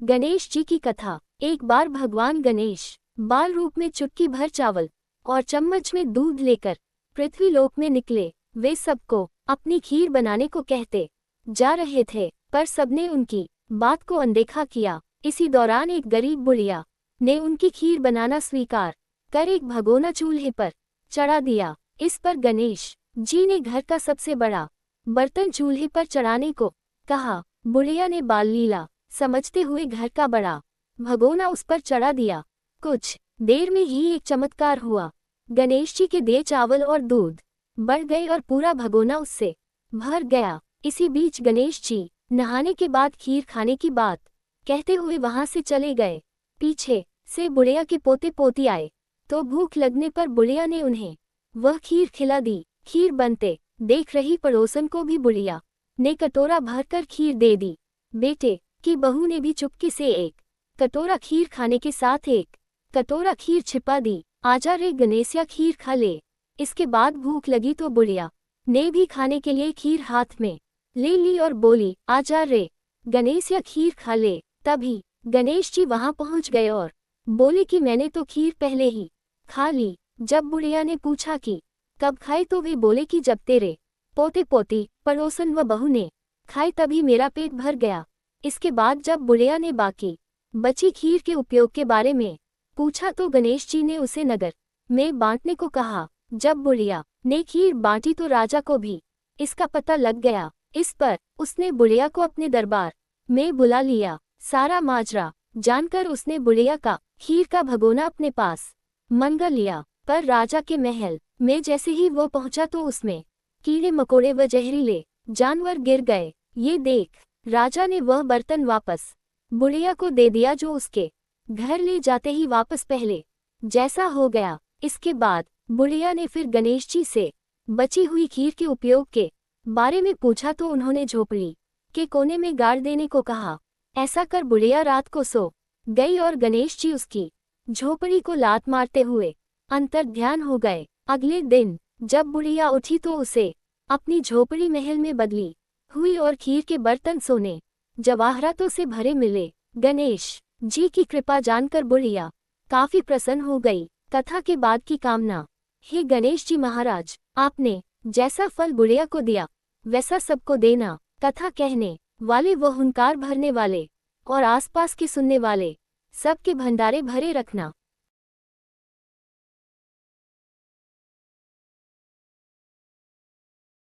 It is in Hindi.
गणेश जी की कथा। एक बार भगवान गणेश बाल रूप में चुटकी भर चावल और चम्मच में दूध लेकर पृथ्वी लोक में निकले। वे सबको अपनी खीर बनाने को कहते जा रहे थे, पर सबने उनकी बात को अनदेखा किया। इसी दौरान एक गरीब बुढ़िया ने उनकी खीर बनाना स्वीकार कर एक भगोना चूल्हे पर चढ़ा दिया। इस पर गणेश जी ने घर का सबसे बड़ा बर्तन चूल्हे पर चढ़ाने को कहा। बुढ़िया ने बाल लीला समझते हुए घर का बड़ा भगोना उस पर चढ़ा दिया। कुछ देर में ही एक चमत्कार हुआ। गणेश जी के दिए चावल और दूध बढ़ गए और पूरा भगोना उससे भर गया। इसी बीच गणेश जी नहाने के बाद खीर खाने की बात कहते हुए वहां से चले गए। पीछे से बुढ़िया के पोते पोती आए तो भूख लगने पर बुढ़िया ने उन्हें वह खीर खिला दी। खीर बनते देख रही पड़ोसन को भी बुढ़िया ने कटोरा भरकर खीर दे दी। बेटे की बहू ने भी चुपके से एक कटोरा खीर खाने के साथ एक कटोरा खीर छिपा दी। आजा रे गणेशिया खीर खा ले। इसके बाद भूख लगी तो बुढ़िया ने भी खाने के लिए खीर हाथ में ले ली और बोली, आजा रे गणेशिया खीर खा ले। तभी गणेश जी वहां पहुंच गए और बोले कि मैंने तो खीर पहले ही खा ली। जब बुढ़िया ने पूछा कि कब खाई तो वे बोले कि जब तेरे पोते पोती पड़ोसन व बहू ने खाई तभी मेरा पेट भर गया। इसके बाद जब बुढ़िया ने बाकी बची खीर के उपयोग के बारे में पूछा तो गणेश जी ने उसे नगर में बांटने को कहा। जब बुढ़िया ने खीर बांटी तो राजा को भी इसका पता लग गया। इस पर उसने बुढ़िया को अपने दरबार में बुला लिया। सारा माजरा जानकर उसने बुढ़िया का खीर का भगोना अपने पास मंगा लिया। पर राजा के महल में जैसे ही वो पहुंचा तो उसमें कीड़े मकोड़े व जहरीले जानवर गिर गए। ये देख राजा ने वह बर्तन वापस बुढ़िया को दे दिया, जो उसके घर ले जाते ही वापस पहले जैसा हो गया। इसके बाद बुढ़िया ने फिर गणेश जी से बची हुई खीर के उपयोग के बारे में पूछा तो उन्होंने झोपड़ी के कोने में गाड़ देने को कहा। ऐसा कर बुढ़िया रात को सो गई और गणेश जी उसकी झोपड़ी को लात मारते हुए अंतर्ध्यान हो गए। अगले दिन जब बुढ़िया उठी तो उसे अपनी झोपड़ी महल में बदली हुई और खीर के बर्तन सोने जवाहरातों से भरे मिले। गणेश जी की कृपा जानकर बुढ़िया काफी प्रसन्न हो गई। कथा के बाद की कामना। हे गणेश जी महाराज, आपने जैसा फल बुढ़िया को दिया वैसा सबको देना। कथा कहने वाले व हुंकार भरने वाले और आसपास के सुनने वाले सबके भंडारे भरे रखना।